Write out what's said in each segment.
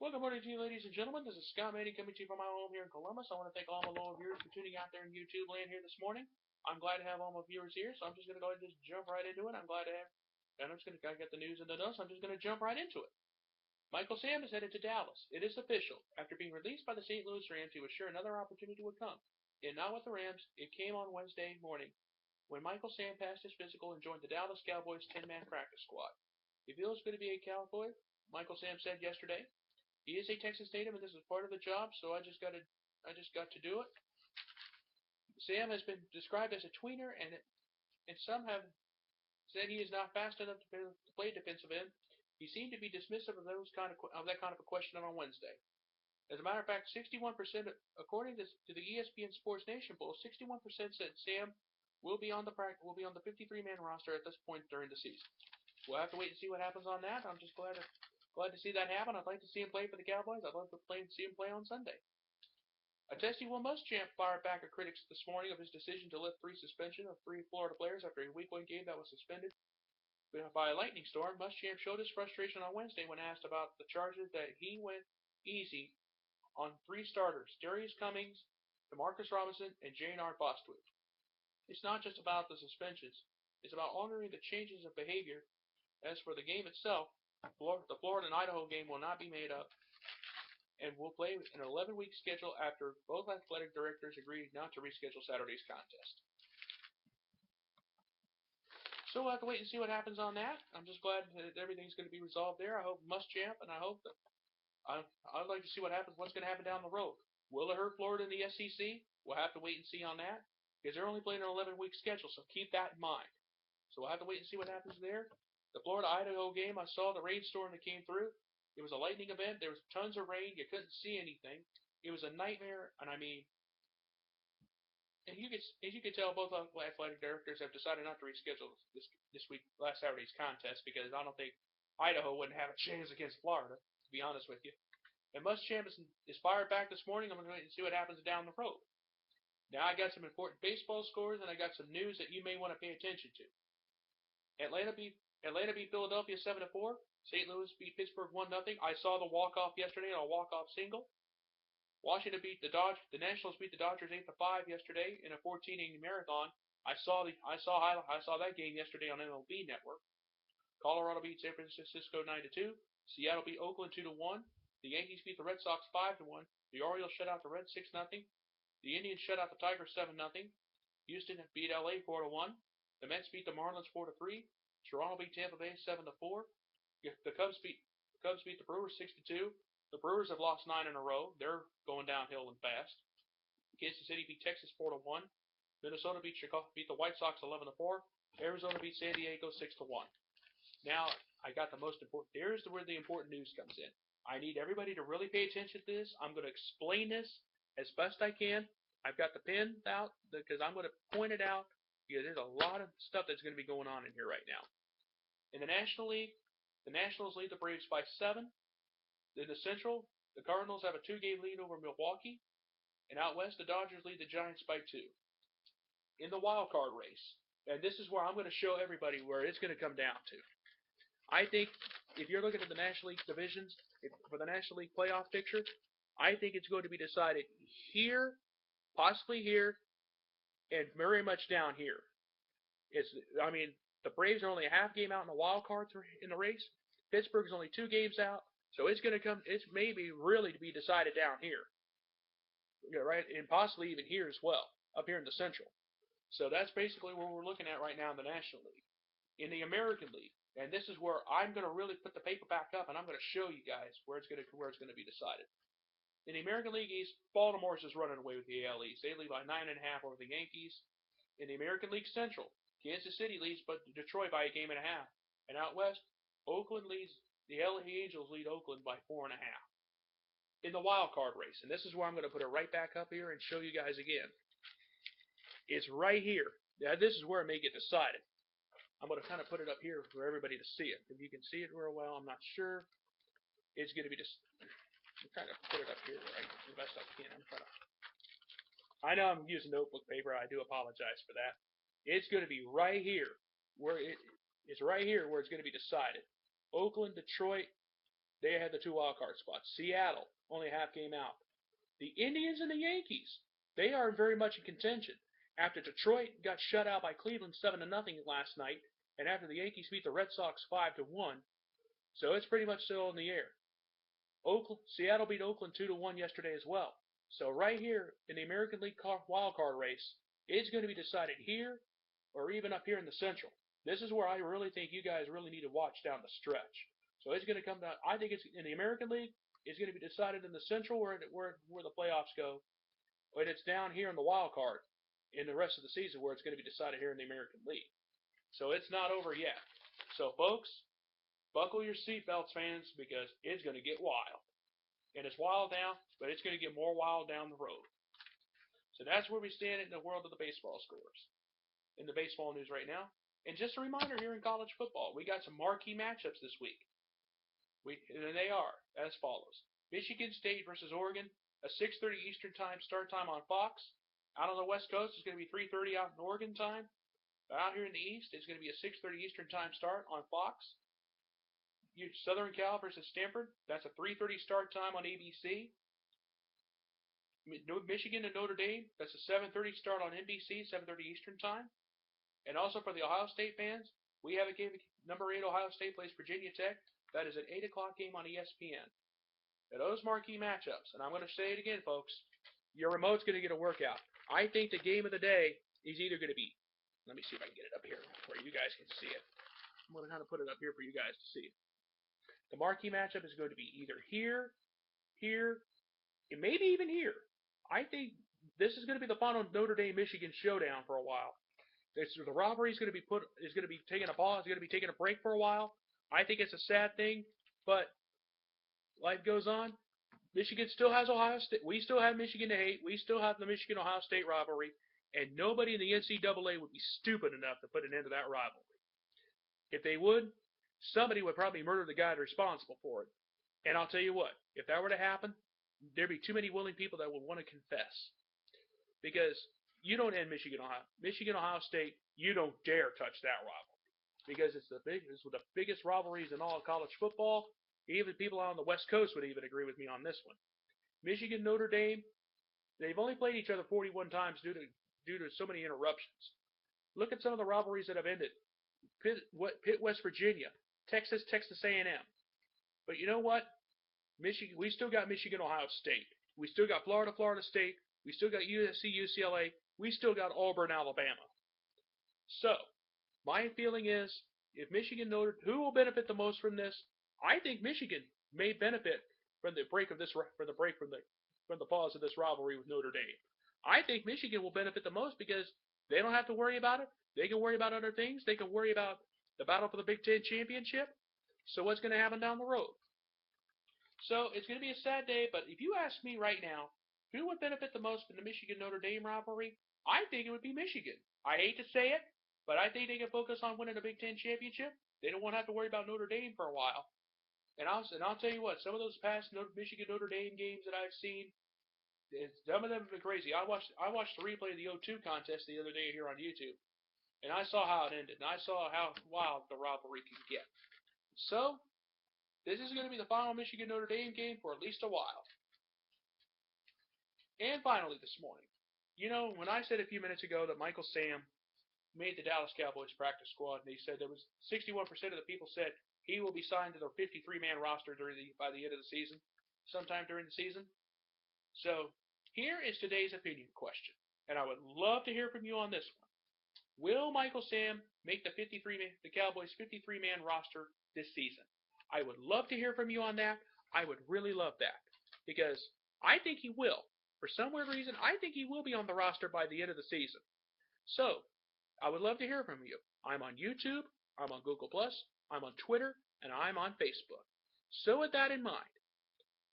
Well, good morning to you, ladies and gentlemen. This is Scott Manny coming to you from my home here in Columbus. I want to thank all my loyal viewers for tuning out there in YouTube land here this morning. I'm glad to have all my viewers here, so I'm just going to go ahead and just jump right into it. I'm glad to have, and I'm just going to get the news and the notes. I'm just going to jump right into it. Michael Sam is headed to Dallas. It is official. After being released by the St. Louis Rams, he was sure another opportunity would come. And not with the Rams. It came on Wednesday morning when Michael Sam passed his physical and joined the Dallas Cowboys 10-man practice squad. He feels good to be a Cowboy, Michael Sam said yesterday. He is a Texas native, and this is part of the job, so I just got to do it. Sam has been described as a tweener, and some have said he is not fast enough to play defensive end. He seemed to be dismissive of that kind of a question on Wednesday. As a matter of fact, 61%, according to the ESPN Sports Nation poll, 61% said Sam will be on the 53-man roster at this point during the season. We'll have to wait and see what happens on that. I'm just glad to see that happen. I'd like to see him play for the Cowboys. I'd love to see him play on Sunday. A testy Will Muschamp fired back at critics this morning of his decision to lift suspension of three Florida players after a Week 1 game that was suspended by a lightning storm. Muschamp showed his frustration on Wednesday when asked about the charges that he went easy on three starters, Darius Cummings, DeMarcus Robinson, and J.R. Bostwick. It's not just about the suspensions. It's about honoring the changes of behavior. As for the game itself, the Florida and Idaho game will not be made up and will play an 11-week schedule after both athletic directors agreed not to reschedule Saturday's contest. So we'll have to wait and see what happens on that. I'm just glad that everything's going to be resolved there. I hope Muschamp, and I hope that I'd like to see what happens. What's going to happen down the road? Will it hurt Florida in the SEC? We'll have to wait and see on that because they're only playing an 11-week schedule, so keep that in mind. So we'll have to wait and see what happens there. The Florida-Idaho game, I saw the rainstorm that came through. It was a lightning event. There was tons of rain. You couldn't see anything. It was a nightmare, and as you could tell, both athletic directors have decided not to reschedule this week, last Saturday's contest, because I don't think Idaho wouldn't have a chance against Florida, to be honest with you. And Muschamp is fired back this morning. I'm going to wait and see what happens down the road. Now I got some important baseball scores, and I got some news that you may want to pay attention to. Atlanta beat Philadelphia 7-4. St. Louis beat Pittsburgh 1-0. I saw the walk-off yesterday on a walk-off single. Washington beat the Dodgers. The Nationals beat the Dodgers 8-5 yesterday in a 14-inning marathon. I saw that game yesterday on MLB Network. Colorado beat San Francisco 9-2. Seattle beat Oakland 2-1. The Yankees beat the Red Sox 5-1. The Orioles shut out the Reds 6-0. The Indians shut out the Tigers 7-0. Houston beat LA 4-1. The Mets beat the Marlins 4-3. Toronto beat Tampa Bay 7-4. The Cubs beat the Brewers 6-2. The Brewers have lost 9 in a row. They're going downhill and fast. Kansas City beat Texas 4-1. Minnesota beat the White Sox 11-4. Arizona beat San Diego 6-1. Now I got the most important. There's where the important news comes in. I need everybody to really pay attention to this. I'm going to explain this as best I can. I've got the pen out because I'm going to point it out. Because there's a lot of stuff that's going to be going on in here right now. In the National League, the Nationals lead the Braves by 7. In the Central, the Cardinals have a 2-game lead over Milwaukee. And out west, the Dodgers lead the Giants by 2. In the wild card race, and this is where I'm going to show everybody where it's going to come down to. I think if you're looking at the National League divisions, for the National League playoff picture, I think it's going to be decided here, possibly here, and very much down here. The Braves are only a half game out in the wild card in the race. Pittsburgh's only 2 games out, so it's maybe really to be decided down here, right, and possibly even here as well, up here in the Central. So that's basically where we're looking at right now in the National League. In the American League, and this is where I'm going to really put the paper back up, and I'm going to show you guys where it's going to be decided. In the American League East, Baltimore's just running away with the AL East. They lead by 9.5 over the Yankees. In the American League Central, Kansas City leads but Detroit by 1.5 games. And out west, the LA Angels lead Oakland by 4.5. In the wild card race, and this is where I'm going to put it right back up here and show you guys again. It's right here. Now, this is where it may get decided. I'm going to kind of put it up here for everybody to see it. If you can see it real well, I'm not sure. It's going to be I'm trying to put it up here right the best I can. I know I'm using notebook paper. I do apologize for that. It's going to be right here where it's right here where it's going to be decided. Oakland, Detroit, They had the two wild card spots. Seattle, only a half game out. The Indians and the Yankees, they are very much in contention. After Detroit got shut out by Cleveland 7-0 last night, and after the Yankees beat the Red Sox 5-1, so it's pretty much still in the air. Seattle beat Oakland 2-1 yesterday as well. So right here in the American League wild card race, it's going to be decided here or even up here in the Central. This is where I really think you guys really need to watch down the stretch. So it's going to come down. I think it's in the American League. It's going to be decided in the Central where the playoffs go, but it's down here in the wild card in the rest of the season where it's going to be decided here in the American League. So it's not over yet. So folks, buckle your seatbelts, fans, because it's going to get wild. And it's wild now, but it's going to get more wild down the road. So that's where we stand in the world of the baseball scores, in the baseball news right now. And just a reminder here in college football, we got some marquee matchups this week. And they are as follows. Michigan State versus Oregon, a 6:30 Eastern time start time on Fox. Out on the West Coast, it's going to be 3:30 out in Oregon time. Out here in the East, it's going to be a 6:30 Eastern time start on Fox. Southern Cal versus Stanford, that's a 3:30 start time on ABC. Michigan and Notre Dame, that's a 7:30 start on NBC, 7:30 Eastern time. And also for the Ohio State fans, we have a game. Number 8 Ohio State plays Virginia Tech. That is an 8 o'clock game on ESPN. Now, those marquee matchups, and I'm going to say it again, folks, your remote's going to get a workout. I think the game of the day is either going to be, let me see if I can get it up here where you guys can see it. I'm going to kind of put it up here for you guys to see. The marquee matchup is going to be either here, and maybe even here. I think this is going to be the final Notre Dame-Michigan showdown for a while. The rivalry is going to be taking a pause. It's going to be taking a break for a while. I think it's a sad thing, but life goes on. Michigan still has Ohio State. We still have Michigan to hate. We still have the Michigan-Ohio State rivalry, and nobody in the NCAA would be stupid enough to put an end to that rivalry. If they would, somebody would probably murder the guy responsible for it. And I'll tell you what, if that were to happen, there'd be too many willing people that would want to confess. Because you don't end Michigan-Ohio State, you don't dare touch that rivalry. Because it's one of the biggest rivalries in all of college football. Even people on the West Coast would even agree with me on this one. Michigan-Notre Dame, they've only played each other 41 times due to so many interruptions. Look at some of the rivalries that have ended. Pitt, West Virginia, Texas A&M. But you know what? We still got Michigan, Ohio State. We still got Florida State. We still got USC, UCLA. We still got Auburn, Alabama. So, my feeling is, if who will benefit the most from this? I think Michigan may benefit from the pause of this rivalry with Notre Dame. I think Michigan will benefit the most because they don't have to worry about it. They can worry about other things. They can worry about the battle for the Big Ten championship. So what's going to happen down the road? So it's going to be a sad day, but if you ask me right now, who would benefit the most from the Michigan-Notre Dame rivalry? I think it would be Michigan. I hate to say it, but I think they can focus on winning the Big Ten championship. They don't want to have to worry about Notre Dame for a while. And I'll tell you what, some of those past Michigan-Notre Dame games that I've seen, some of them have been crazy. I watched the replay of the 0-2 contest the other day here on YouTube, and I saw how it ended, and I saw how wild the rivalry can get. So, this is going to be the final Michigan-Notre Dame game for at least a while. And finally this morning, when I said a few minutes ago that Michael Sam made the Dallas Cowboys practice squad, and they said there was 61% of the people said he will be signed to their 53-man roster by the end of the season, sometime during the season. So, here is today's opinion question, and I would love to hear from you on this one. Will Michael Sam make the Cowboys 53-man roster this season? I would love to hear from you on that. I would really love that, because I think he will. For some weird reason, I think he will be on the roster by the end of the season. So, I would love to hear from you. I'm on YouTube, I'm on Google+, I'm on Twitter, and I'm on Facebook. So with that in mind,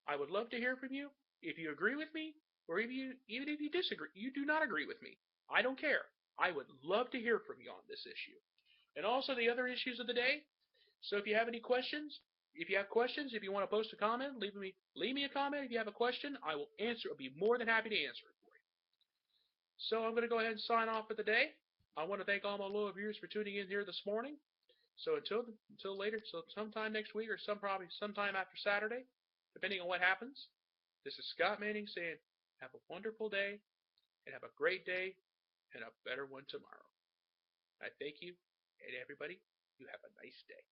I would love to hear from you. If you agree with me, or even if you disagree, you do not agree with me, I don't care. I would love to hear from you on this issue. And also the other issues of the day. So if you have any questions, if you want to post a comment, leave me a comment. If you have a question, I will answer. I'll be more than happy to answer it for you. So I'm going to go ahead and sign off for the day. I want to thank all my loyal viewers for tuning in here this morning. So until later, so sometime next week or probably sometime after Saturday, depending on what happens. This is Scott Manning saying, have a wonderful day and have a great day and a better one tomorrow. I thank you, and everybody, you have a nice day.